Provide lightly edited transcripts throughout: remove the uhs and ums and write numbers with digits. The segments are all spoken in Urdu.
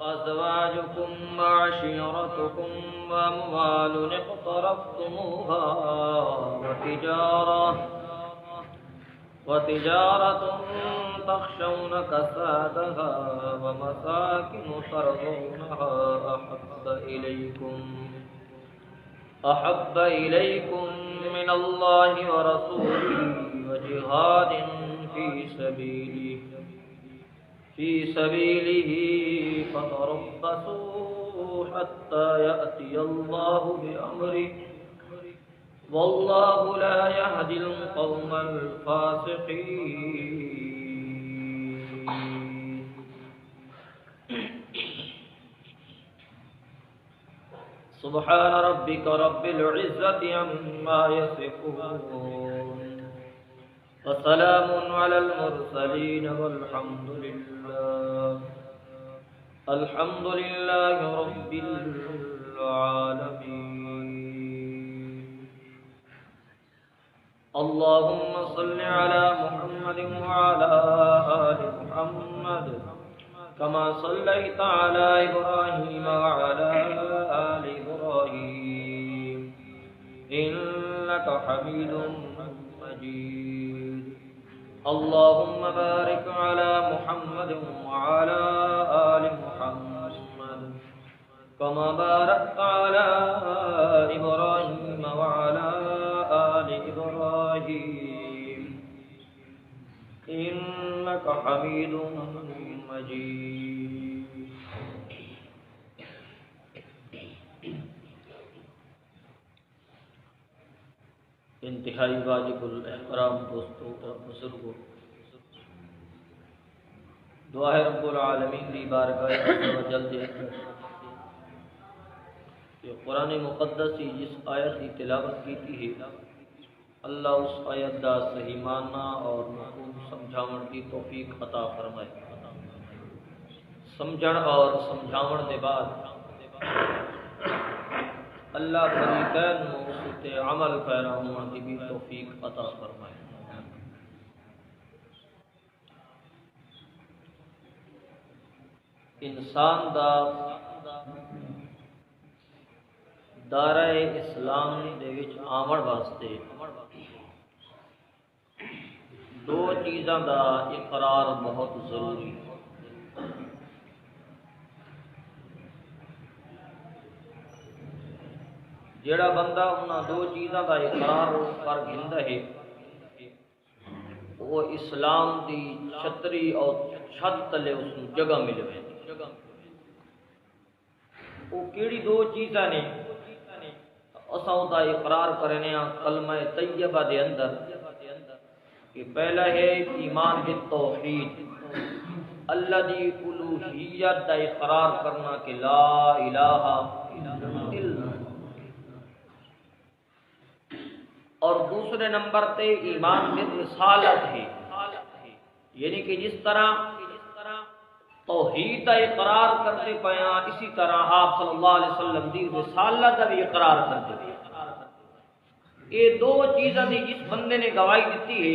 أزواجكم وعشيرتكم وأموال اقترفتموها وتجارة تخشون كسادها ومساكن ترضونها أحب إليكم من الله ورسوله وجهاد في سبيله فتربصوا حتى يأتي الله بأمره والله لا يهدي القوم الفاسقين. سبحان ربك رب العزة عما يصفون وسلام على المرسلين والحمد لله رب العالمين. اللهم صل على محمد وعلى آل محمد كما صليت على إبراهيم وعلى آل إبراهيم إنك حميد مجيد. اللهم بارك على محمد وعلى آل محمد كما باركت على إبراهيم وعلى آل إبراهيم إنك حميد مجيد. انتہائی واجب الاحترام دوستوں اور بزرگوں، دعا ہے رب العالمین دی بارگاہ عز و جل دے کہ قرآن مقدس کی جس آیت کی تلاوت کی ہے اللہ اس آیت دا صحیح معنی اور مفہوم سمجھاون کی توفیق عطا فرمائے. سمجھن اور سمجھاون دے بعد اللہ فریقین نو اس تے عمل پیرا ہون دی بھی توفیق عطا فرمائے. انسان دا دائرہ اسلام دے وچ آمن واسطے دو چیزاں دا اقرار بہت ضروری ہے. جیڑا بندہ انہاں دو چیزاں دا اقرار کر گھندا ہے وہ اسلام دی چھتری اور چھت تلے اس کو جگہ مل وے. وہ کیڑی دو چیزاں نے اساں دا اقرار کرنے ہاں کلمہ طیبہ دے اندر کہ پہلا ہے ایمان بالتوحید، اللہ دی الوہیت دا اقرار کرنا کہ لا الہ الا اللہ، اور دوسرے نمبر تے ایمان بالرسالت ہے، یعنی کہ جس طرح توحید کا اقرار کرتے پیا اسی طرح آپ صلی اللہ علیہ وسلم دی رسالت کا بھی اقرار کرتے پیا. یہ دو چیزاں دی جس بندے نے گواہی دیتی ہے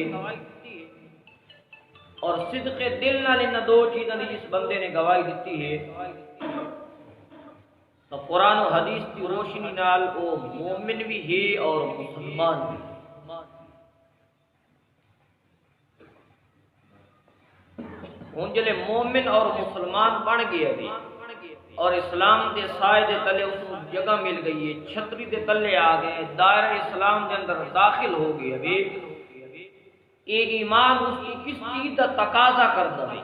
اور صدق دل نال ان دو چیزاں دی جس بندے نے گواہی دیتی ہے تو قرآن و حدیث کی روشنی نال وہ مومن بھی ہے اور مسلمان بھی. ہوں جلے مومن اور مسلمان بن گئے ابھی اور اسلام دے سائے دے تلے اس کو جگہ مل گئی ہے، چھتری دے تلے آ گئے، دائرہ اسلام دے اندر داخل ہو گئے ابھی. یہ ایمان اس کی کس چیز کا تقاضا کرتا ہے؟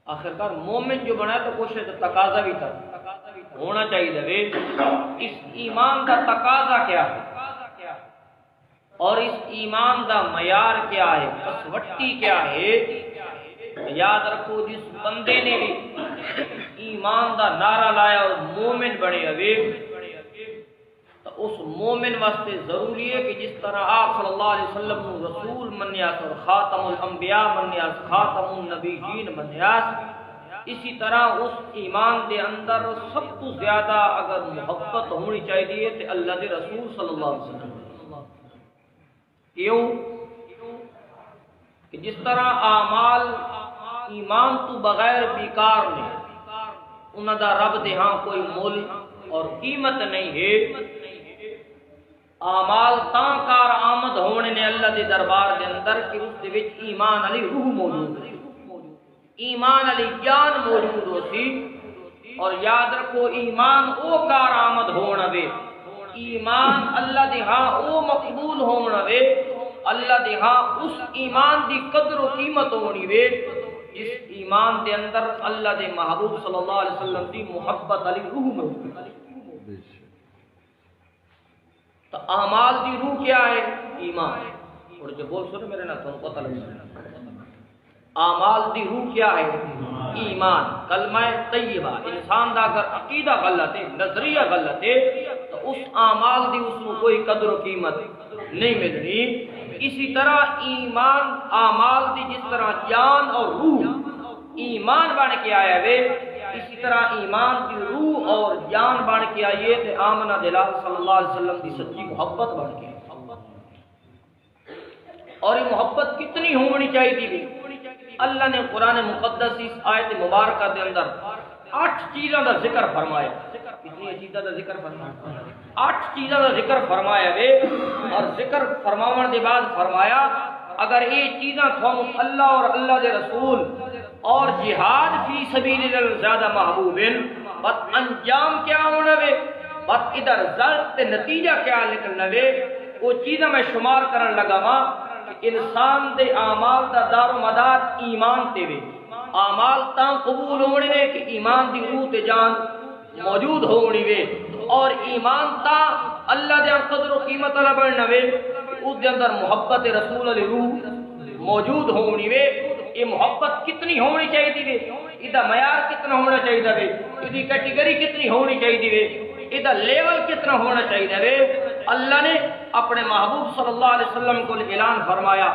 آخرکار مومن جو بنا ہے تو کچھ تقاضا بھی تھا ہونا چاہیے. اس ایمان کا تقاضا کیا ہے اور اس ایمان کا معیار کیا ہے، کسوٹی کیا ہے؟ یاد رکھو جس بندے نے بھی ایمان دا نعرہ لایا اور مومن بنے ہوئے تو اس مومن واسطے ضروری ہے کہ جس طرح آپ صلی اللہ علیہ وسلم نو رسول منیاس اور خاتم الانبیاء منیاس، خاتم النبیین منیاس، اسی طرح اس ایمان دے اندر سب تو زیادہ اگر محبت ہونی چاہیے تو اللہ دے رسول صلی اللہ علیہ وسلم. کیوں کہ جس طرح اعمال ایمان تو بغیر بیکار نے، انہاں دا رب دے ہاں کوئی مول اور قیمت نہیں ہے۔ اعمال تاں کار آمد ہونے نے اللہ دے دربار دے اندر کہ اس دے وچ ایمان علی روح موجود ہے، ایمان علی جان موجود ہو سی۔ اور یاد رکھو ایمان او کار آمد ہونا وے، ایمان اللہ دے ہاں او مقبول ہونا وے، اللہ دے ہاں اس ایمان دی قدر و قیمت ہونی وے جس ایمان دے اندر اللہ دے محبوب صلی اللہ علیہ وسلم دی محبت علی روح موجود ہے۔ تو اعمال دی روح کیا ہے؟ ایمان۔ اور جو بول سنے میرے نہ تو پتہ لگ جائے، اعمال دی روح کیا ہے؟ ایمان، کلمہ طیبہ۔ انسان دا اگر عقیدہ غلط ہے، نظریہ غلط ہے، تو اس اعمال دی اس کو کوئی قدر و قیمت نہیں ملنی۔ اسی طرح ایمان اعمال دی جس طرح جان اور روح ایمان بن کے آیا وے، اسی طرح ایمان دی روح اور جان بن کے آئیے تے آمنہ دلال صلی اللہ علیہ وسلم دی سچی محبت بن کے۔ اور یہ محبت کتنی ہونی چاہیے تھی؟ اللہ نے قرآن مقدس اس آیت مبارکہ دے اندر 8 چیزوں کا ذکر فرمایا۔ کتنی چیزوں کا ذکر فرمایا؟ 8 چیزوں کا ذکر فرمایا وے، اور ذکر فرماون دے بعد فرمایا اگر یہ چیزاں تھوم اللہ اور اللہ دے رسول اور جہاد فی سبیل اللہ زیادہ محبوب ہیں، بس انجام کیا ہونا وے، بس ادھر رزلٹ تے نتیجہ کیا نکلنا وے، وہ چیزاں میں شمار کرن لگا ماں کہ انسان دے اعمال دا دار و مدار ایمان تے وے۔ اعمال تاں قبول ہونے نے کہ ایمان دی روح تے جان موجود ہونی وے، اور ایمان تاں اللہ دے قدر و قیمت نہ بننا وے، اس دے اندر محبت رسول علی روح موجود ہونی وے۔ یہ محبت کتنی ہونی چاہیے تھی وے، ادھا معیار کتنا ہونا چاہیے وے، ادھی کیٹیگری کتنی ہونی چاہیے وے، ادھا لیول کتنا ہونا چاہیے وے۔ اللہ نے اپنے محبوب صلی اللہ علیہ وسلم کو اعلان فرمایا،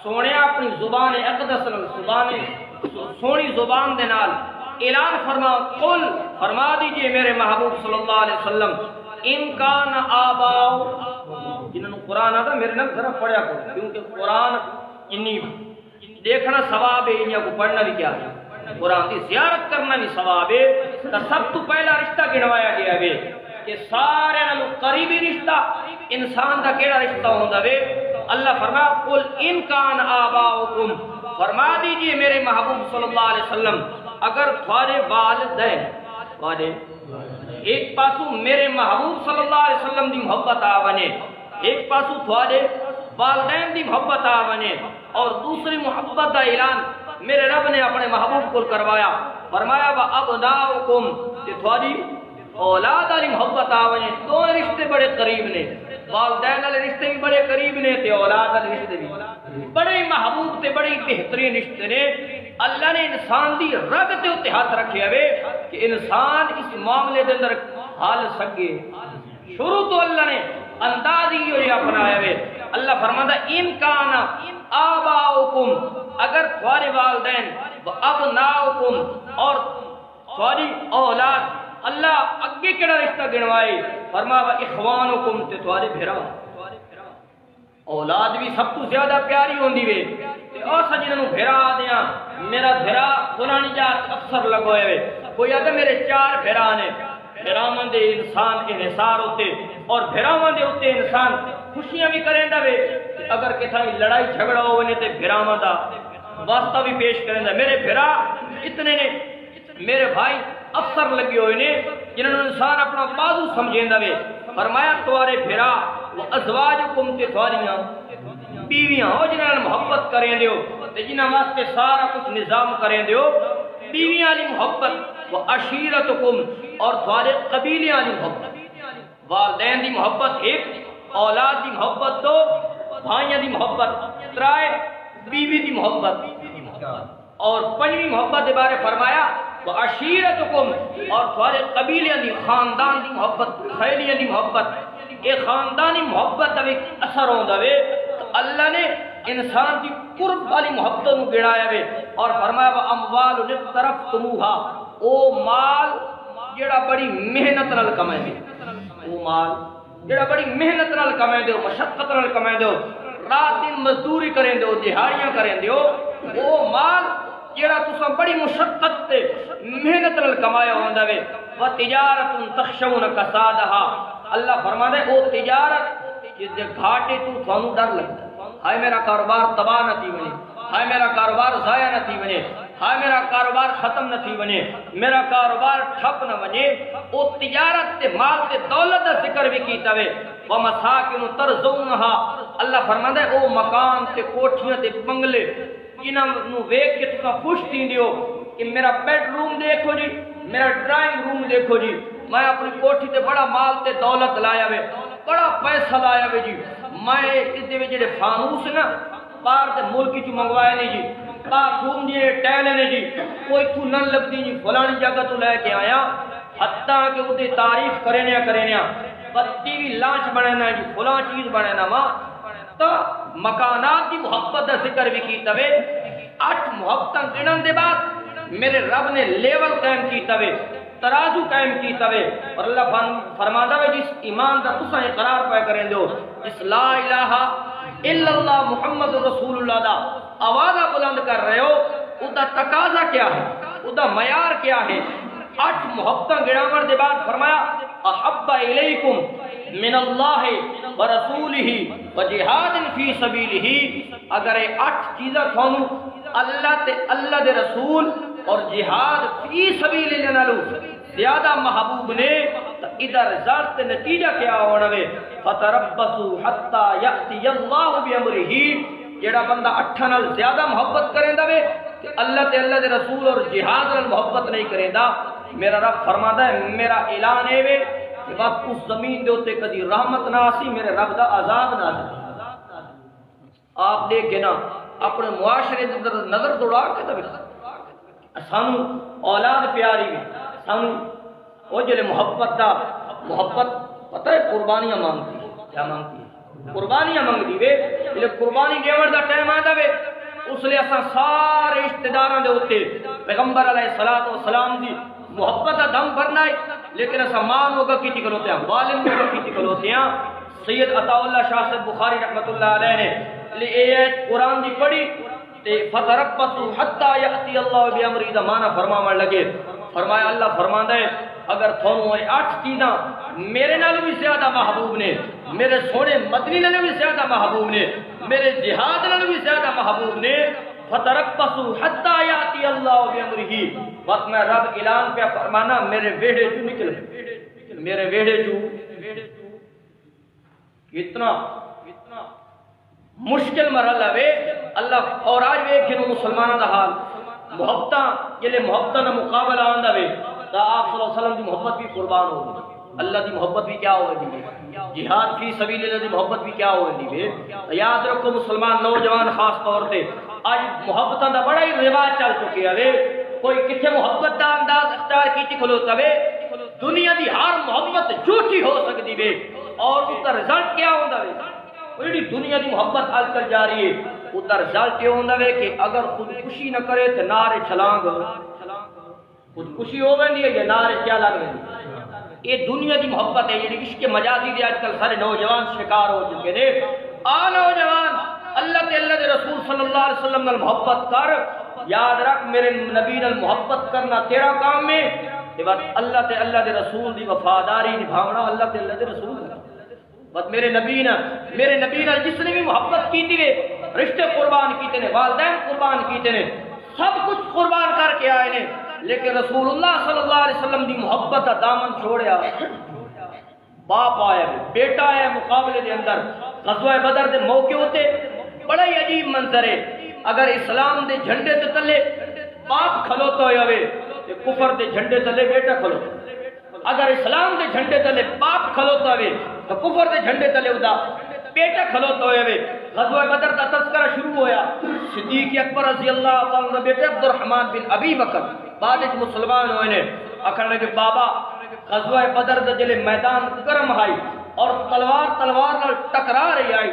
سونے اپنی زبان اقدس سونی زبان دے نال اعلان قل فرما دیجئے میرے محبوب صلی اللہ علیہ وسلم، ان کان آباؤ، جنہوں قرآن آتا میرے نام ذرا پڑھیا کرو، کیونکہ قرآن انی دیکھنا ثواب ہے، انہیں کو پڑھنا بھی کیا ہے، قرآن کی زیارت کرنا بھی ثواب ہے۔ تو سب تو پہلا رشتہ گنوایا گیا ہے کہ سارے نالوں قریبی رشتہ انسان دا کیڑا رشتہ ہوندا وے۔ اللہ فرمایا قل ان کان آباؤکم، فرما دیجئے میرے محبوب صلی اللہ علیہ وسلم اگر تھوڑے والدین ایک پاسو میرے محبوب صلی اللہ علیہ وسلم دی محبت آونے، ایک پاسو تھوڑے والدین دی محبت آونے، اور دوسری محبت دا اعلان میرے رب نے اپنے محبوب کو کروایا، فرمایا وَأَبْنَاؤُكُمْ کہ تھوڑی اولاد علی محبت آونے۔ دو رشتے بڑے قریب نے، والدین علی رشتے بھی بڑے قریب نے تے اولاد علی رشتے بھی بڑے محبوب تے بڑی بہترین رشتے نے۔ اللہ نے انسان دی رگ تے اتے ہاتھ رکھے ہوئے کہ انسان اس معاملے دے اندر حال سکے۔ شروع تو اللہ نے انداز ہی ہوئی اپنایا ہوئے۔ اللہ فرماتا ان کانا آباؤکم، اگر تھوڑے والدین ابناؤکم اور تھوڑی اولاد، اللہ اگے کڑا رشتہ گنوائے، فرمایا اخوانکم تے تھوڑے بھیرا۔ اولاد بھی سب تو زیادہ پیاری ہوندی وے، اور سجنوں بھیرا دیا میرا بھیرا فلانی جات افسر لگوئے وے، کوئی آدھے میرے 4 بھیرا نے، بھیراواں دے انسان انحصار ہوتے، اور بھیراواں دے ہوتے انسان خوشیاں بھی کریں دا وے، اگر کتھا لڑائی جھگڑا ہونے تے بھیراواں دا واسطہ بھی پیش کریں دا۔ میرے بھیرا اتنے نے، میرے بھائی افسر لگے ہوئے نے جنہوں نے انسان اپنا بازو سمجھیں دا وے۔ فرمایا توارے بھیرا وَأَزْوَاجُكُمْ تے تواریاں بیویاں ہو جنہوں نے محبت کریں دیو تے جنہوں واسطے سارا کچھ نظام کریں دیو، بیویاں علی محبت، وَعَشِيرَتُكُمْ اور توارے قبیلیاں علی محبت، والدین دی محبت ایک، اولاد دی محبت 2، بھائیاں دی محبت 3، بیوی دی محبت، اور 5ویں محبت دے بارے فرمایا وَعَشِيرَتُكُمْ اور تھوڑے قبیلیاں دی، خاندان دی محبت، خیلیاں دی محبت۔ ایک خاندانی محبت دا ایک اثر ہوندا وے، اللہ نے انسان دی قرب والی محبت نو گڑایا وے، اور فرمایا وَأَمْوَالُ اقْتَرَفْتُمُوهَا، او مال جڑا بڑی محنت نال کمائے دے، او مال جڑا بڑی محنت نال کمائے دے، مشقت نال کمائے دے، رات دن مزدوری کریں دے، دہاڑیاں کریں دے، او مال جڑا تساں بڑی مشقت تے محنت نال کمایا ہوندا وے و تجارت تخشون کسادھا اللہ فرماتا ہے او تجارت جس دے گھاٹے تو تھانوں ڈر لگدا ہائے میرا کاروبار تباہ نہ تھی بنے ہائے میرا کاروبار ضائع نہ تھی بنے ہائے میرا کاروبار ختم نہ تھی بنے میرا کاروبار ٹھپ نہ بنے او تجارت تے مال تے دولت دا ذکر بھی کیتا وے ومساکن ترضونها اللہ فرماتا ہے او مکان تے کوٹھیاں تے بنگلے جنہاں نو ویکھ کے تساں خوش تھیندے ہو کہ میرا بیڈ روم دیکھو جی میرا ڈرائنگ روم دیکھو جی میں اپنی کوٹھی تے بڑا مال تے دولت لایا وے بڑا پیسہ لایا وے جی میں اس دے وچ جڑے فانوس نا باہر تے ملک چ منگوائے نے جی باتھ روم دی ٹائلیں نے جی کوئی تو نہ لبدی جی فلانی جگہ تو لے کے آیا حتیٰ کہ وہ دی تعریف کرنے ٹی وی لانچ بنانا جی فلاں چیز بنانا وا تو مکانات کی محبت کا ذکر بھی کیتا وے 8 محبتاں گنن دے بعد میرے رب نے لیول قائم کیتا وے ترازو قائم کیتا وے اور اللہ فرماتا وے جس ایمان دا تساں اقرار پہ کریں دو اس لا الہ الا اللہ محمد رسول اللہ دا آوازہ بلند کر رہے ہو ادا تقاضا کیا ہے ادا معیار کیا ہے 8 محبتاں گرامر دے بعد فرمایا احب الیکم من اللہ ورسولہ وجہاد فی سبیلہ اگر یہ 8 چیزاں تھانوں اللہ تے اللہ دے رسول اور جہاد فی سبیل اللہ نالو زیادہ محبوب نے تو ادھر رزلٹ نتیجہ کیا ہونا وے فتربصوا حتی یأتی اللہ بامرہ جڑا بندہ 8 نال زیادہ محبت کریندا وے کہ اللہ تے اللہ دے رسول اور جہاد نال محبت نہیں کریندا میرا رب فرماتا ہے میرا اعلان ہے وے کہ بس اس زمین دے اوتے کدی رحمت نہ آسی میرے رب دا عذاب نہ آسی آپ دیکھ نا اپنے معاشرے دے اندر نظر دوڑا کے تے سانو اولاد پیاری وی سانو او جڑے محبت دا محبت پتہ ہے قربانیاں مانگتی ہے کیا مانگتی ہے قربانیاں مانگتی وے جے قربانی دیوڑ دا ٹائم آندا وے اس لیے اساں سارے رشتہ داراں دے اوتے پیغمبر علیہ الصلوۃ والسلام دی محبت دا دم بھرنا ہے لیکن اساں مان ہوگا کیتی کلوتے ہیں ظالم ہوگا کیتی کلوتے ہیں سید عطا اللہ شاہ صاحب بخاری رحمۃ اللہ علیہ نے یہ قرآن دی پڑھی تے فتربصوا حتی یأتی اللہ بامرہ دا معنی فرماون لگے فرمایا اللہ فرماندا ہے اگر تھانوں یہ 8 چیزاں میرے نال بھی زیادہ محبوب نے میرے سونے مدنی نال بھی زیادہ محبوب نے میرے جہاد نال بھی زیادہ محبوب نے فتربصوا حتی یأتی اللہ بامرہ وقت میں رب اعلان پہ فرمانا میرے ویڑے چوں نکل میرے ویڑے چوں اتنا مشکل مرحلہ وے اللہ اور آج وے جنہوں مسلمانوں دا حال محبتاں جلے محبتاں دا مقابلہ آندہ وے تا آپ صلی اللہ علیہ وسلم دی محبت بھی قربان ہو گئی اللہ دی محبت بھی کیا ہوئے دی جہاد فی سبیل اللہ دی محبت بھی کیا ہوئے دی یاد رکھو مسلمان نوجوان خاص طور سے آج محبتاں دا بڑا ہی رواج چل چکے ہیں کوئی کتھے محبت دا انداز اختیار کیتی کھلوتا وے دنیا دی ہر محبت جھوٹی ہو سکتی وے اور اس کا رزلٹ کیا ہوتا وے وہی دنیا دی محبت آج کل جا رہی ہے ادھر رزلٹ یہ ہوتا ہے کہ اگر خودکشی نہ کرے تو نعرے چھلانگ خودکشی ہو گئی ہے یا نعرے کیا لگ گئی یہ دنیا دی محبت ہے یہ عشق مجازی دے آج کل سارے نوجوان شکار ہو چکے ہیں نوجوان اللہ تے اللہ دے رسول صلی اللہ علیہ وسلم نال محبت کر یاد رکھ میرے نبی نال محبت کرنا تیرا کام ہے اللہ تے اللہ دے رسول دی وفاداری نبھاونا اللہ تے اللہ دے رسول بس میرے نبی نے جس نے بھی محبت کی تھی رشتے قربان کیتے نے والدین قربان کیتے نے سب کچھ قربان کر کے آئے نے لیکن رسول اللہ صلی اللہ علیہ وسلم دی محبت کا دامن چھوڑیا باپ آیا بیٹا آیا مقابلے دے اندر غزوہ بدر دے موقع ہوتے بڑا ہی عجیب منظر ہے اگر اسلام دے جھنڈے تے تلے باپ کھلوتا ہوئے تے کفر دے جھنڈے تلے بیٹا کھلوتا اگر اسلام دے جھنڈے تلے باپ کھلوتا ہوئے تو کفر دے جھنڈے تلے ادا بیٹا کھلوتا ہوئے غزوہ بدر دا تذکرہ شروع ہویا صدیق اکبر رضی اللہ عنہ بیٹے عبد الرحمن بن ابی بکر بعد ایک مسلمان ہوئے نے اکھڑنے کے بابا غزوہ بدر دا جلے میدان گرم آئی اور تلوار نال ٹکرا رہی آئی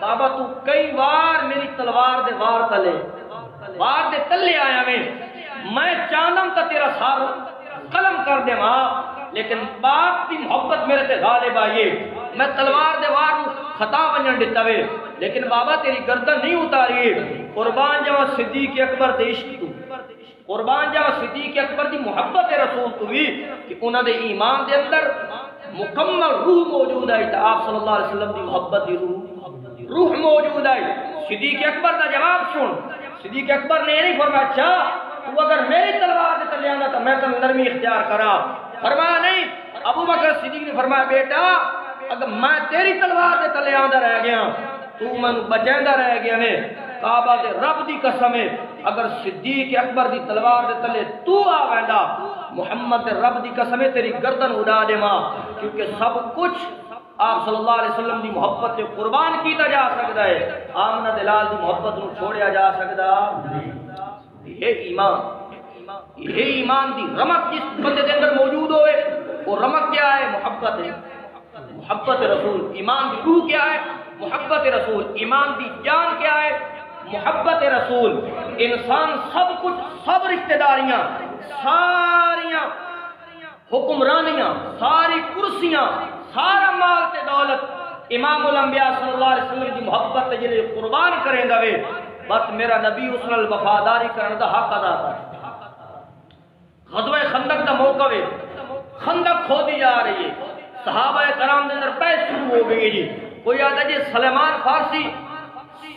بابا تو کئی بار میری تلوار دے وار تلے وار دے تلے آیا میں چاندم تا تیرا سار قلم کر دے ماں لیکن باپ کی محبت میرے تے غالب آئیے میں تلوار دے وار خطا بنجن دیتا وے لیکن بابا تیری گردن نہیں اتاری قربان جوان صدیق اکبر دے عشق تو قربان جاوا صدیق اکبر دی محبت رسول تو بھی کہ انہاں دے ایمان دے اندر مکمل روح موجود ہے. آپ صلی اللہ علیہ وسلم دی محبت دی روح موجود ہے. صدیق اکبر دا جواب سن. صدیق اکبر نے یہ نہیں فرمایا اچھا تو اگر میری تلوار دے تلے آندا تو میں تو نرمی اختیار کرا. فرمایا نہیں. ابو بکر صدیق نے فرمایا بیٹا اگر میں تیری تلوار دے تلے آندا رہ گیا تو میں بچیندا رہ گیا نے. کعبہ دے رب دی قسم ہے اگر صدیق اکبر دی تلوار دے تلے تو آ ویندا محمد دے رب دی قسم ہے تیری گردن اڑا دیواں. کیونکہ سب کچھ آپ صلی اللہ علیہ وسلم دی محبت سے قربان کیتا جا سکتا ہے. آمنہ دلال دی محبت نو چھوڑیا جا سکتا. یہ ایمان دی رمق جس بندے دے اندر موجود ہوئے وہ رمق کیا ہے؟ محبت ہے. محبت رسول. ایمان دی روح کیا ہے؟ محبت رسول. ایمان دی جان کیا ہے؟ محبت رسول. انسان سب کچھ سب رشتہ داریاں ساریاں حکمرانیاں ساری کرسیاں سارا مال تے دولت امام الانبیاء صلی اللہ علیہ وسلم کی محبت تے جلے قربان کریں دا وے بس میرا نبی اس نال وفاداری کرن دا حق ادا کر. غزوہ خندق دا موقع وے. خندق کھودی جا رہی ہے. صحابہ کرام دے اندر بحث شروع ہو گئی جی. کوئی آتا جی سلیمان فارسی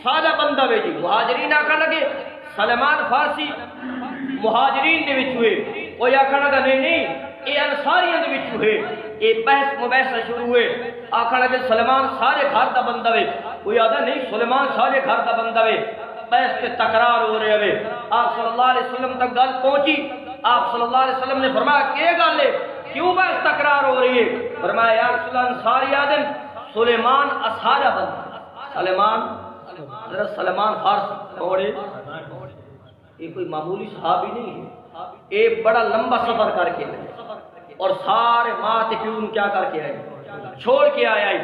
سادہ بندہ وے جی. مہاجرین آکھا لگے سلیمان فارسی مہاجرین دے وچ ہوئے. کوئی آکھا لگا نہیں نہیں یہ انصاریاں دے وچ ہوئے. یہ بحث مباحثہ شروع ہوئے. آکھا لگے سلیمان سارے گھر دا بندہ وے. کوئی آتا نہیں سلیمان سارے گھر دا بندہ وے. بحث کے تکرار ہو رہے ہوئے. آپ صلی اللہ علیہ وسلم تک گل پہنچی. آپ صلی اللہ علیہ وسلم نے فرمایا کہ گل ہے کیوں بحث تکرار ہو رہی ہے؟ فرمایا یا رسول اللہ انصاری آدم سلیمان اسارا بندہ. سلیمان حضرت سلیمان فارسی اوڑے یہ کوئی معمولی صحابی نہیں ہے. ایک بڑا لمبا سفر کر کے اور سارے ماں تے پیو نو کیا کر کے آئے چھوڑ کے آیا ہے.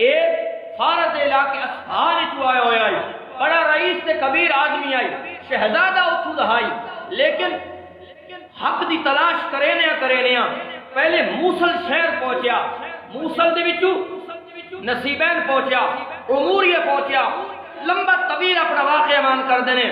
ایک فارس علاقے اسفار چو آیا ہویا ہے. بڑا رئیس تے کبیر آدمی آئی. شہزادہ اتھو دہائی لیکن حق دی تلاش کرینیا پہلے موصل شہر پہنچیا. موصل دے وچوں نصیبین پہنچیا. عموریہ پہنچیا. لمبا طویل اپنا واقعہ مان کر دینے.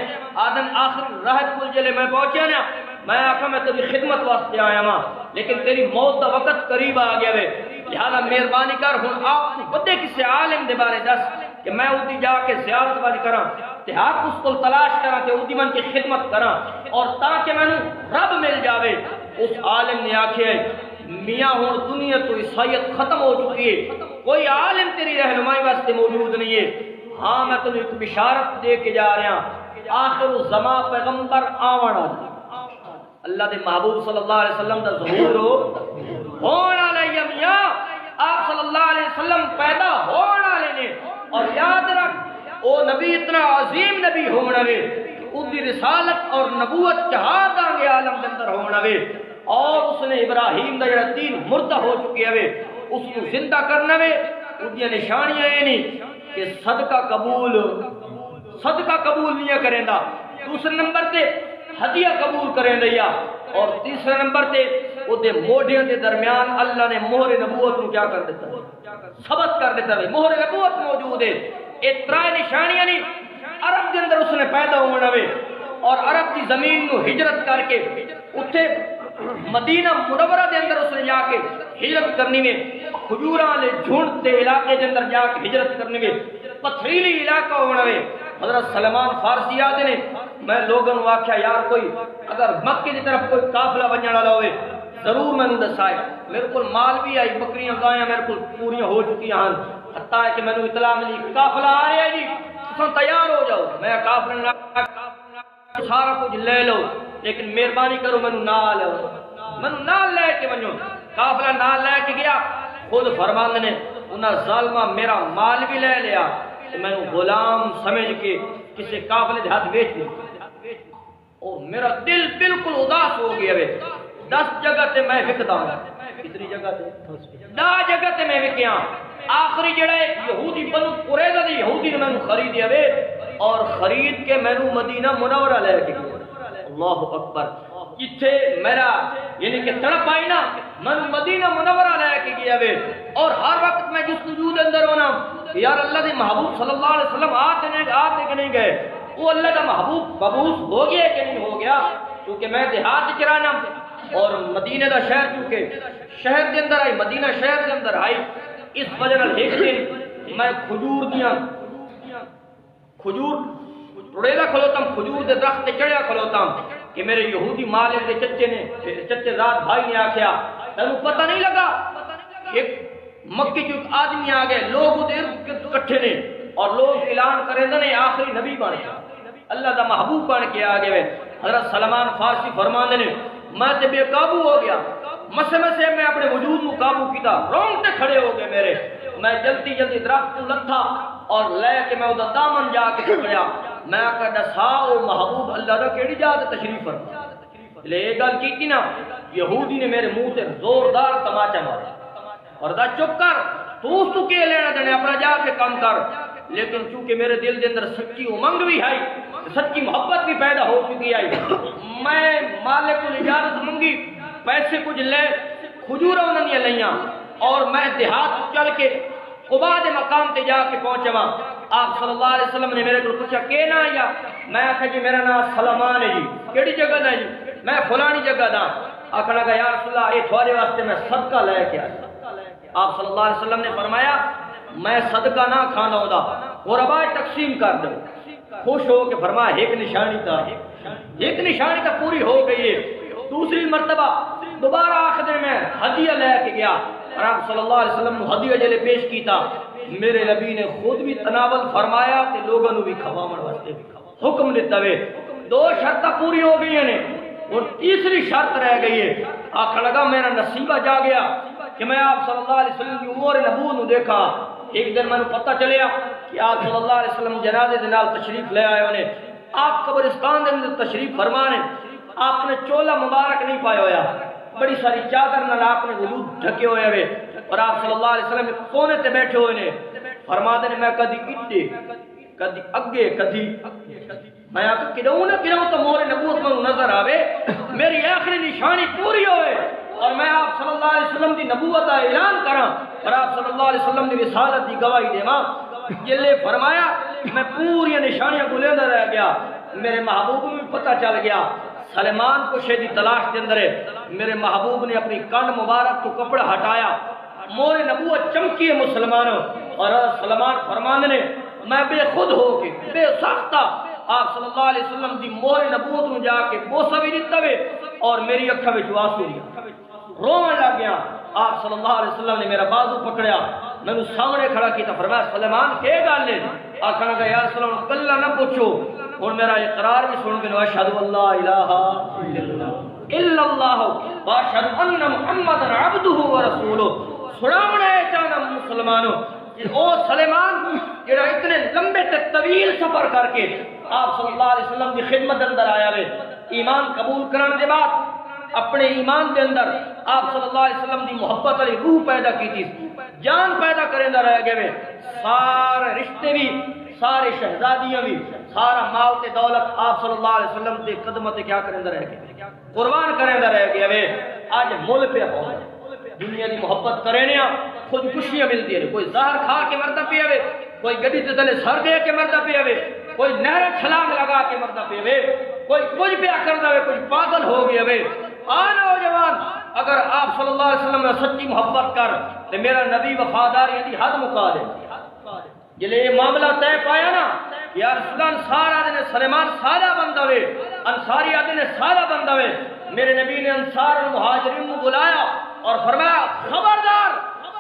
آدم آخر راحت کل جلے میں پہنچیا نا میں آقا میں تیری خدمت واسطے آیا ماں لیکن تیری موت دا وقت قریب آ گیا وے. لہذا مہربانی کر ہن آپ کو بدے کسی عالم دے بارے دس کہ میں اودی جا کے زیارت والی کراں تے آپ اس کو تلاش کراں تے اودی من کی خدمت کراں اور تاکہ میں رب مل جاوے. اس عالم نے آکھے میاں ہن دنیا تو عیسائیت ختم ہو چکی ہے. کوئی عالم تیری رہنمائی واسطے موجود نہیں ہے. ہاں میں تمہیں ایک بشارت دے کے جا رہا ہوں آخر الزمان پیغمبر آونا اللہ دے محبوب صلی اللہ علیہ وسلم دا ظہور ہونا لے میاں. آپ صلی اللہ علیہ وسلم پیدا ہونا لینے اور یاد رکھ او نبی اتنا عظیم نبی ہونا وے ان دی رسالت اور نبوت چہار آنگے عالم کے اندر ہونا وے. اور اس نے ابراہیم دا جڑا دین مردہ ہو چکی ہے اس کو زندہ کرنا وے. ان دی نشانیاں یہ نہیں کہ صدقہ قبول نہیں کریں دا. دوسرے نمبر تے ہدیہ قبول کریں دیا اور تیسرے نمبر تے او دے موڈیاں دے درمیان اللہ نے مہر نبوت نو کیا کر دیتا ثبت کر دیتا ہے. مہر نبوت موجود ہے. اترائے نشانیاں نہیں. عرب کے اندر اس نے پیدا ہونا وے اور عرب کی زمین نو ہجرت کر کے اتھے مدینہ منورہ دے اندر اس نے جا کے ہجرت کرنی میں کھجوراں لے جھنڈ دے علاقے دے اندر جا کے ہجرت کرنی میں پتھریلی علاقہ ہونا وے. حضرت سلیمان فارسی آدھے نے میں لوگوں نے آکھیا یار کوئی اگر مکے کی طرف کوئی قافلہ بننے والا ہوئے ضرور میں نے دسائے. میرے کو مال بھی آئی بکریاں گایاں میرے کو پوریاں ہو چکی ہیں حتیٰ ہے کہ میں نے اطلاع ملی قافلہ آ رہا ہے جی تم تیار ہو جاؤ. میں قافلہ سارا کچھ لے لو لیکن مہربانی کرو میں نال لے کے ونجو. قافلہ نال لے کے گیا. خود فرماندے نے انہاں ظالمہ میرا مال بھی لے لیا میں نے غلام سمجھ کے کسی قافلے دے ہاتھ بیچ دیا اور میرا دل بالکل اداس ہو گیا. 10 جگہ تے میں وکدا ہوں. کتنی جگہ تے 10 جگہ تے میں وکیا. آخری جڑا ایک یہودی بنو قریظہ دے یہودی نے میں نے خریدیا وے اور خرید کے میں نے مدینہ منورہ لے کے گیا. اللہ اکبر. جتھے میرا یعنی کہ تڑپ آئی نا میں مدینہ منورہ لے کے گیا وے اور ہر وقت میں جس وجود اندر ہونا یار اللہ دے محبوب صلی اللہ علیہ وسلم آتے کہ نہیں گئے وہ اللہ کا محبوب مبعوث ہو گیا کہ نہیں ہو گیا. کیونکہ میں دیہات چرانا اور مدینے دا شہر چونکہ شہر دے اندر آئی مدینہ شہر دے اندر آئی اس وجہ نال ایک دن میں کھجور دیاں کھجور ٹڑیلا کھلوتا ہوں کھجور دے درخت تے چڑھیا کھلوتا ہوں کہ میرے یہودی مالک دے چچے نے چچے ذات بھائی نے آکھیا تینوں پتہ نہیں لگا ایک مکے جو ایک آدمی آ گئے لوگ ادھر کٹھے نے اور لوگ اعلان کریں نے آخری نبی بن گیا اللہ دا محبوب بن کے آ گئے حضرت سلمان فارسی فرماندے نے میں تے بے قابو ہو گیا مسے میں اپنے وجود کو قابو کیتا رونگٹے کھڑے ہو گئے میرے میں جلدی جلدی درخت کو لتھا اور لے کے میں ادھر دامن جا کے پکڑیا میں آکھا دسا او محبوب اللہ دا کیڑی جا تے تشریف فرما لے یہ گل کی نا یہودی نے میرے منہ تے زوردار تماچا مارا اور دا چپ کر تو کے لینا دینے اپنا جا کے کام کر لیکن چونکہ میرے دل دے اندر سچی امنگ بھی ہے سچی محبت بھی پیدا ہو چکی ہے میں مالک کو اجازت منگی پیسے کچھ لے کھجورا انہوں نے لیاں اور میں دیہات چل کے قبا دے مقام تے جا کے پہنچا وہاں آپ صلی اللہ علیہ وسلم نے میرے کو پوچھا کہ نا یا میں آکھا جی میرا نام سلمان ہے جی کیڑی جگہ دا جی میں فلانی جگہ دا آکھا لگا یا رسول اللہ یہ تھوڑے واسطے میں صدقہ لے کے آیا آپ صلی اللہ علیہ وسلم نے فرمایا میں صدقہ نہ کھانا ہودا غرباء تقسیم کر دو خوش ہو کے فرمایا ایک نشانی تا پوری ہو گئی ہے دوسری مرتبہ دوبارہ آخر میں ہدیہ لے کے گیا اور آپ صلی اللہ علیہ وسلم نے ہدیہ جلے پیش کیتا میرے نبی نے خود بھی تناول فرمایا تے لوگوں نے بھی کھواون واسطے حکم دیتا وے دو شرطاں پوری ہو گئی ہیں اور تیسری شرط رہ گئی ہے آخر لگا میرا نصیبہ جا گیا کہ میں آپ صلی اللہ علیہ وسلم کی عمر نبوت نو دیکھا ایک دن میں نے پتہ چلیا کہ آپ صلی اللہ علیہ وسلم جنازے دے نال تشریف لے آئے ہونے آپ قبرستان دے اندر تشریف فرمانے آپ نے چولا مبارک نہیں پایا ہویا بڑی ساری چادر نال آپ نے وجود ڈھکے ہوئے ہوئے اور آپ صلی اللہ علیہ وسلم کونے تے بیٹھے ہوئے نے فرماتے نے میں کدی اٹھے کدی اگے کدی میں آکھا کدوں تو مور نبوت میں نظر آوے میری آخری نشانی پوری ہوئے اور میں آپ صلی اللہ علیہ وسلم کی نبوت کا اعلان کراں اور آپ صلی اللہ علیہ وسلم کی رسالت کی گواہی دیواں جلے فرمایا میں پوری نشانیاں کو لیندہ رہ گیا میرے محبوب میں پتہ چل گیا سلیمان کو شہدی تلاش کے اندر ہے میرے محبوب نے اپنی کان مبارک کو کپڑا ہٹایا مور نبوت چمکی ہے مسلمانوں اور سلمان فرمانے نے میں بے خود ہو کے بے ساختہ آپ صلی اللہ علیہ وسلم دی مور نبوت میں جا کے بوسا بھی دیتا ہوئے اور میری اکھا میں جواس ہوئی رونے لگ گیا آپ صلی اللہ علیہ وسلم نے میرا بازو پکڑیا میں نے سامنے کھڑا کیا فرمایا سلیمان کے گال لے آخر لگا یا رسول اللہ کلہ نہ پوچھو اور میرا اقرار بھی سن کے اشہد اللہ الہ الا اللہ واشہد ان محمد عبدہ ورسولہ سنامنا ہے چاہنا مسلمانوں او سلیمان جڑا اتنے لمبے تے طویل سفر کر کے آپ صلی اللہ علیہ وسلم کی خدمت اندر آیا ہے ایمان قبول کرنے کے بعد اپنے ایمان کے اندر آپ صلی اللہ علیہ وسلم کی محبت علی روح پیدا کی تھی جان پیدا کریں دا رہ گئے سارے رشتے بھی سارے شہزادیاں بھی سارا مال تے دولت آپ صلی اللہ علیہ وسلم کے خدمت کیا کریں دا رہ گئے قربان کریں دا رہ گئے آج مول پہ پہنچ دنیا کی محبت کریں خود خوشیاں ملتی ہیں کوئی زہر کھا کے مرتا پی ہوئے کوئی گڈی تے تلے سر دے کے مرتا پی ہوئے کوئی نہر چھلانگ لگا کے مرتا پی ہوئے کوئی کچھ پیا کرتا ہوئے کچھ پاگل ہو گیا ہوئے نوجوان اگر آپ صلی اللہ علیہ وسلم نے سچی محبت کر تو میرا نبی وفاداری دی حد مکا دے جلے یہ معاملہ طے پایا نا یا رسول اللہ سارا دن سلیمان سارا بندہ ہوئے انصاری آدھے سارا بندہ ہوئے میرے نبی نے انصار اور مہاجرین کو بلایا اور فرمایا خبردار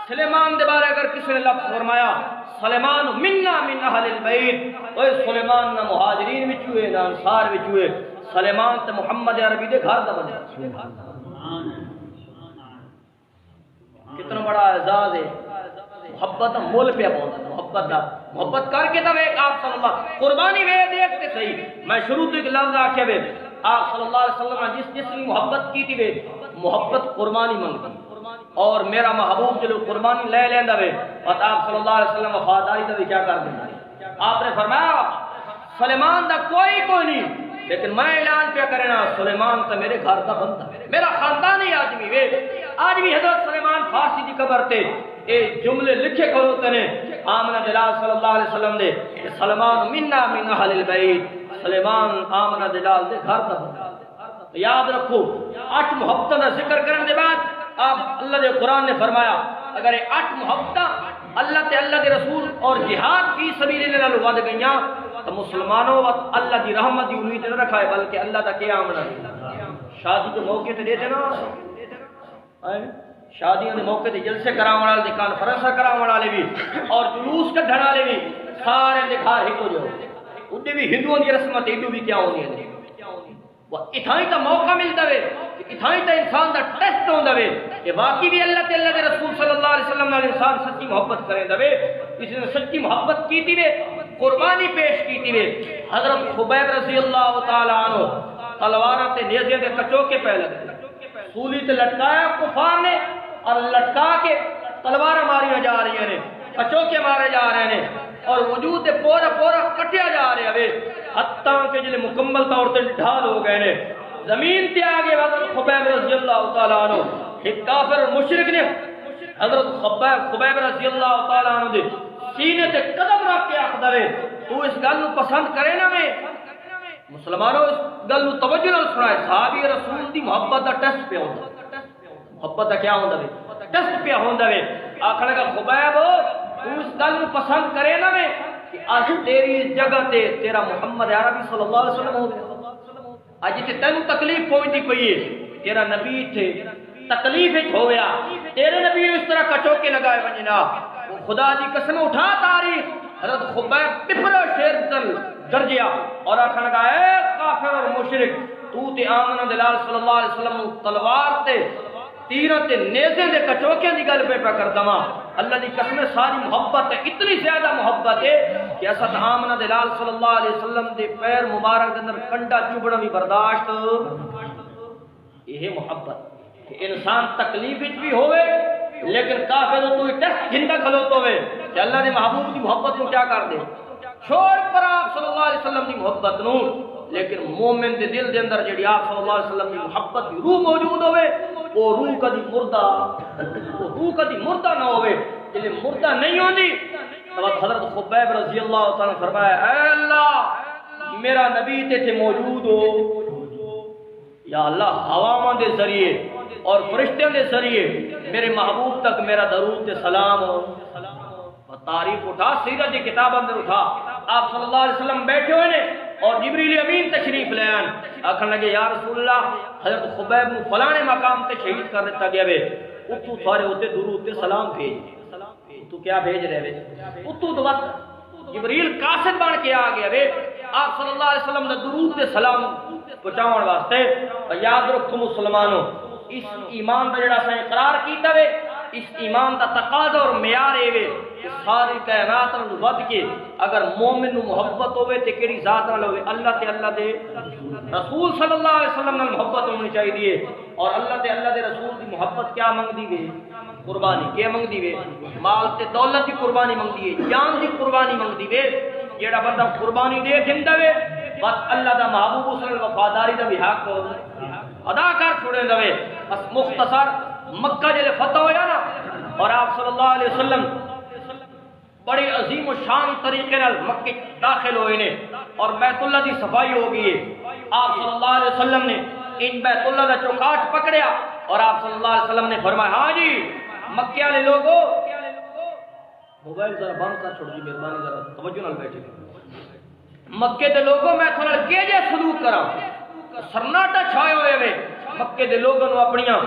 سلیمان دے بارے اگر کسی نے لفظ فرمایا سلیمان مننا من اہل البیت اوہ سلیمان نہ مہاجرین وچ ہوئے نہ انصار وچ ہوئے سلیمان تے محمد عربی دے گھر دا بندہ کتنا بڑا اعزاز ہے محبت مول پہ پہنچا محبت کر کے تو آپ صلی اللہ قربانی میں دیکھتے صحیح میں شروع تو ایک لفظ آکھے بے آپ صلی اللہ علیہ وسلم نے جس نے محبت کی تھی بے محبت قربانی منگتی اور میرا محبوب جو قربانی لے لیندہ بے اور آپ صلی اللہ علیہ وسلم وفاداری دا بھی کیا کر دیں آپ نے فرمایا سلیمان دا کوئی نہیں لیکن میں اعلان کیا کرنا سلیمان تا میرے گھر دا بندہ میرا خاندانی آدمی وے آدمی حضرت سلیمان فارسی دی قبر تے اے جملے لکھے کھلوتے نے آمنہ جلال صلی اللہ علیہ وسلم دے سلمان مننا من اہل البیت سلیمان آمنہ جلال دے گھر دا بندہ یاد رکھو 8 محبتوں کا ذکر کرنے کے بعد آپ اللہ دے قرآن نے فرمایا اگر یہ 8 محبت اللہ تے اللہ دے رسول اور جہاد فی سبیل اللہ نال ود گئیاں تو مسلمانوں اللہ دی رحمت دی امید نہ رکھائے بلکہ اللہ دا کیا آمنا شادی کے موقع تے دے دینا شادیوں کے موقع تے جلسے کراون والے دی کانفرنس کراون والے بھی اور جلوس کڈھن والے بھی سارے دے گھر ایک ہو جاؤ اُدے بھی ہندوؤں دی رسمت ہندو بھی کیا ہوندی ہے وہ اتھائی تا موقع ملتا ہے اتھائی تا انسان دا ٹیسٹ ہوندہ ہے کہ واقعی بھی اللہ تے اللہ دے رسول صلی اللہ علیہ وسلم نے انسان سچی محبت کریں دے اس نے سچی محبت کی تھی قربانی پیش کی تھی حضرت خبیب رضی اللہ تعالی عنہ تلوارہ تے نیزے دے کچوکے پہ لگے سولی تے لٹکایا کفار نے اور لٹکا کے تلوارہ ماری جا رہی ہیں کچوکے مارے جا رہے ہیں اور وجود دے پورا پورا کٹیا جا رہے ہیں حتیٰ کہ جلے مکمل طور تے ڈھال ہو گئے نے زمین تے آگے حضرت خبیب رضی اللہ تعالیٰ عنہ ایک کافر اور مشرک نے حضرت خبیب رضی اللہ تعالیٰ عنہ دے سینے تے قدم رکھ کے آخدا ہے تو اس گل نو پسند کرے نا میں مسلمانوں اس گل نو توجہ نال سنائے صحابی رسول دی محبت دا ٹیسٹ پہ ہوندا محبت دا کیا ہوندا ہے ٹیسٹ پہ ہوندا ہے آکھنے کا خبیب تو اس گل نو پسند کرے نا میں کہ آج تیری جگہ تے تیرا محمد عربی صلی اللہ علیہ وسلم ہو گیا آج تے تینوں تکلیف پہنچتی پئی ہے تیرا نبی تھے تکلیف ہو گیا تیرے نبی نے اس طرح کچوکے لگائے ونجنا خدا دی قسم اٹھا تاریخ حضرت خبیب پپرا شیر دل گرجیا اور آخر لگا اے کافر اور مشرک تو تے آمنہ دلال صلی اللہ علیہ وسلم تلوار تے تیرہ تے نیزے دے کچوکے دی گل پہ کرتا ماں اللہ دی قسم ساری محبت ہے اتنی زیادہ محبت ہے کہ اسد آمنہ دلال صلی اللہ علیہ وسلم دے پیر مبارک دے اندر کنڈا چوبنا بھی برداشت یہ محبت کہ انسان تکلیف بھی ہوئے لیکن کافر تو ٹیسٹ جن کا کھلوتا ہوئے کہ اللہ نے محبوب کی محبت کو کیا کر دے چھوڑ پر آپ صلی اللہ علیہ وسلم کی محبت نو لیکن مومن دے دل دے اندر جڑی آپ صلی اللہ علیہ وسلم کی محبت کی روح موجود ہوئے وہ روح کدی مردہ نہ ہوئے جلے مردہ نہیں ہوندی تو حضرت خبیب رضی اللہ تعالیٰ نے فرمایا اے اللہ میرا نبی تے موجود ہو یا اللہ ہواواں دے ذریعے اور فرشتوں دے ذریعے میرے محبوب تک میرا درود تے سلام ہو تاریخ اٹھا سیرت کی کتاب اندر اٹھا آپ صلی اللہ علیہ وسلم بیٹھے ہوئے نے اور جبریل امین تشریف لے آن آخر لگے یا رسول اللہ حضرت خبیب نو فلانے مقام تے شہید کر دیتا گیا وے اتو تھوڑے ہوتے درود تے سلام بھیج تو کیا بھیج رہے وے اتو تو وقت جبریل قاصد بن کے آ گیا وے آپ صلی اللہ علیہ وسلم نے درود تے سلام پہنچاؤن واسطے یاد رکھو مسلمانوں اس ایمان دا جڑا سا اقرار کیتا وے اس ایمان دا تقاضا اور معیار اے وے کہ ساری کائنات نال ود کے اگر مومن نو محبت ہوے تے کیڑی ذات نال ہوے اللہ تے اللہ دے رسول صلی اللہ علیہ وسلم نال محبت ہونی چاہیے اور اللہ تے اللہ دے رسول دی محبت کیا منگدی وے قربانی کیا منگدی وے مال تے دولت دی قربانی منگدی ہے جان دی قربانی منگدی وے جیڑا بندہ قربانی دے دیندا وے بس اللہ دا محبوب صلی اللہ وفاداری دا بھی حق ادا کر چھوڑے دوے بس مختصر مکہ جلے فتح ہویا نا اور آپ صلی اللہ علیہ وسلم بڑی عظیم و شان طریقے نال مکہ داخل ہوئے نے اور بیت اللہ دی صفائی ہو گئی ہے آپ صلی اللہ علیہ وسلم نے ان بیت اللہ دا چوکاٹ پکڑیا اور آپ صلی اللہ علیہ وسلم نے فرمایا ہاں جی مکہ والے لوگوں موبائل ذرا بند کر چھوڑ جی مہربانی ذرا توجہ نال بیٹھے مکے دے لوگوں میں تھوڑا کے جے سلوک کراں سرناٹا چھائے ہوئے وے مکے دے لوگوں نو اپنیاں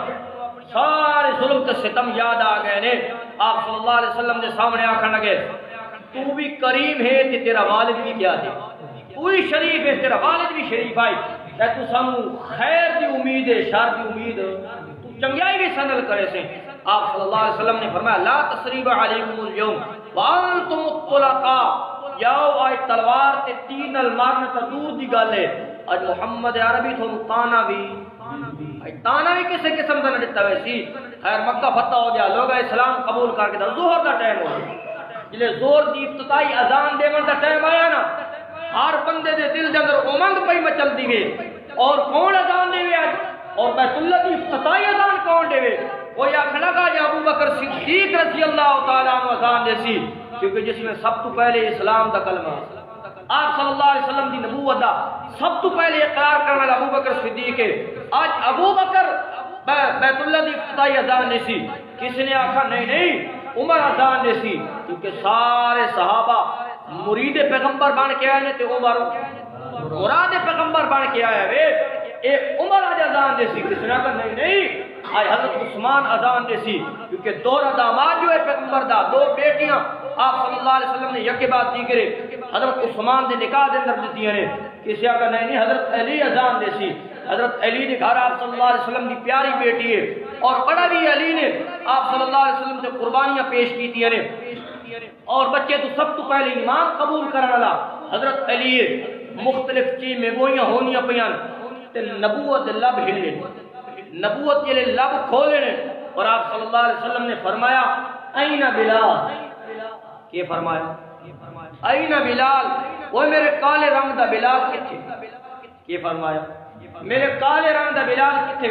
سارے ظلم تے ستم یاد آ گئے نے آپ صلی اللہ علیہ وسلم دے سامنے آکھن لگے تو بھی کریم ہے تے تیرا والد بھی کیا ہے تو بھی شریف ہے تیرا والد بھی شریف ہے تے تو سانو خیر دی امید ہے شر دی امید تو چنگیائی بھی سنل کرے سے آپ صلی اللہ علیہ وسلم نے فرمایا لا تسریب علیکم اليوم وانتم الطلقاء جاؤ آج تلوار تے تین المارن تا دور دی گل ہے اج محمد عربی تو تانا بھی تانا بھی کسی قسم کا نہ دیتا ویسی خیر مکہ فتح ہو گیا لوگ اسلام قبول کر کے ظہر دا ٹائم ہو گیا جلے زور دی افتتاحی اذان دیون دا ٹائم آیا نا ہر بندے دے دل دے اندر امنگ پئی مچل دی وے اور کون اذان دے وے اج اور بیت اللہ دی افتتاحی اذان کون دے وے کوئی آکھنا گا یا ابو بکر صدیق رضی اللہ تعالی عنہ اذان دے سی کیونکہ جس میں سب تو پہلے اسلام دا کلمہ آپ صلی اللہ علیہ وسلم دی نبوت دا سب تو پہلے اقرار کرنے والا ابو بکر صدیق ہے. آج ابو بکر بیت اللہ دی افتتاحی اذان نہیں سی. کس نے آکھا نہیں عمر اذان نہیں سی، کیونکہ سارے صحابہ مرید پیغمبر بن کے آئے تے عمر مراد پیغمبر بن کے آیا وے. اے عمر آج اذان دے سی. کس نے آکھا نہیں آج حضرت عثمان اذان دے سی، کیونکہ دو داماد جو ہے پیغمبر دا، دو بیٹیاں آپ صلی اللہ علیہ وسلم نے یکے بعد دیگرے حضرت عثمان دے نکاح دے اندر دتیاں نے. کسی آکھا نہیں حضرت علی اذان دے سی. حضرت علی نے گھر آپ صلی اللہ علیہ وسلم کی پیاری بیٹی ہے، اور بڑا بھی علی نے آپ صلی اللہ علیہ وسلم سے قربانیاں پیش کی نے. اور بچے تو سب تو پہلے ایمان قبول کرنے والا حضرت علی ہے. مختلف چیز میں گوئیاں ہونیاں پیان تے نبوت لب ہلے، نبوت کے لئے لب کھولے نے. اور آپ صلی اللہ علیہ وسلم نے فرمایا این بلال، یہ فرمایا این بلال، وہ میرے کالے رنگ دا بلال کتھے؟ یہ فرمایا میرے کالے رنگ دا بلال کتھے؟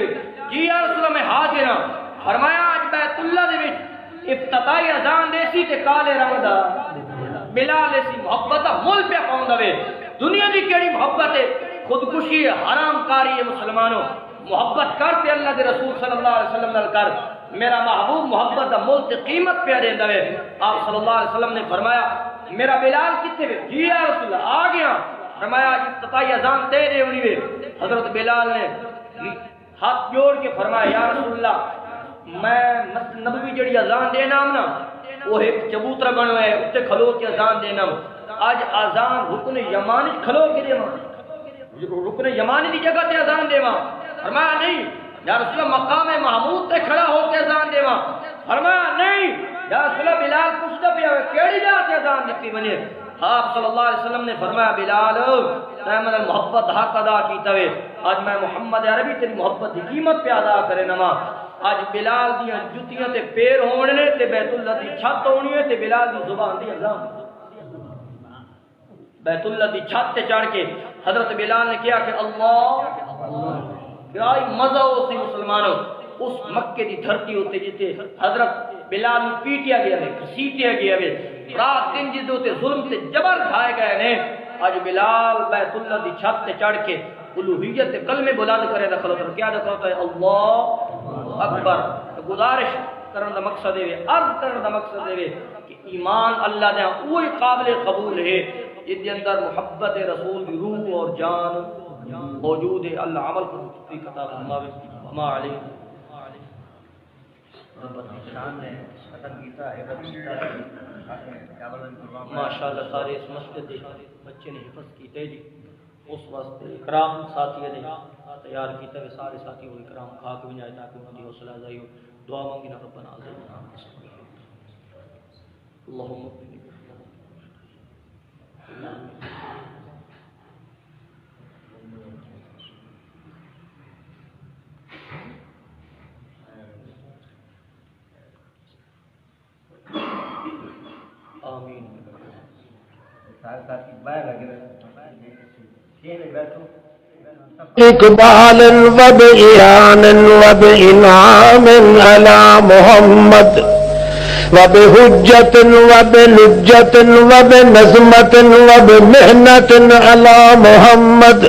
جی یا رسول اللہ میں حاضر ہاں. فرمایا آج بیت اللہ دے وچ افتتاحی اذان دے سی تے کالے رنگ دا بلال ایسی محبت دا مل پہ پاؤندا وے. دنیا دی کیڑی محبت ہے؟ خودکشی ہے، حرام کاری ہے. مسلمانوں محبت کرتے اللہ دے رسول صلی اللہ علیہ وسلم نال کر. میرا محبوب محبت دا مل تے قیمت پہ دیندا وے. آپ صلی اللہ علیہ وسلم نے فرمایا میرا بلال کتھے وے؟ جی یا رسول اللہ آ گیا. فرمایا افتتاحی اذان دے دے ہونی وے. حضرت بلال نے ہاتھ جوڑ کے فرمایا یا رسول اللہ میں مسجد نبوی جڑی اذان دینا نا وہ ایک چبوترا بنوا ہے اتنے کھلو کے اذان دینا. آج اذان رکن یمانی کھلو کے دیواں، رکن یمانی دی جگہ تے اذان دیواں. فرمایا نہیں یا رسول اللہ مقام محمود تے کھڑا ہو کے اذان دیواں. فرمایا نہیں یا رسول اللہ بلال پوچھتا پیا کیڑی جگہ تے اذان دتی بنے. آپ صلی اللہ علیہ وسلم نے فرمایا بلال تے میں محبت حق ادا کیتا وے. آج میں محمد عربی تیری محبت دی قیمت پہ ادا کرے نواں. آج بلال دیاں جتیاں تے پیر ہونے نے تے بیت اللہ دی چھت ہونی ہے تے بلال دی زبان دی اذان. بیت اللہ دی چھت تے چڑھ کے حضرت بلال نے کیا کہ اللہ کیا مزہ ہو سی مسلمانوں. اس مکے دی دھرتی ہوتے جتے حضرت بلال نو پیٹیا گیا ہے، گھسیٹیا گیا ہے، رات دن جدوں تے ظلم تے جبر کھائے گئے نے. آج بلال بیت اللہ دی چھت تے چڑھ کے الوہیت کلمے بلند کرے دخل کر کیا دخل ہوتا ہے اللہ اکبر. گزارش کرن دا مقصد ہے، عرض کرن دا مقصد ہے کہ ایمان اللہ دے وہی قابل قبول ہے جس کے اندر محبت رسول کی روح اور جان موجود ہے. اللہ عمل کو توفیق عطا فرماوے. وما علیہ ماشاءاللہ سارے اس مسجد کے بچے نے حفظ کیتے جی. اس واسطے اکرام ساتھی نے تیار کیتا ہے. سارے ساتھی وہ اکرام کھا کے بھی جائے تاکہ انہوں کی حوصلہ افزائی ہو. دعا مانگی نا ربنا اللہم آمین. اقبال وبإعان وبإنعام على محمد وبحجة وبلجة وبنظمة وبمحنة على محمد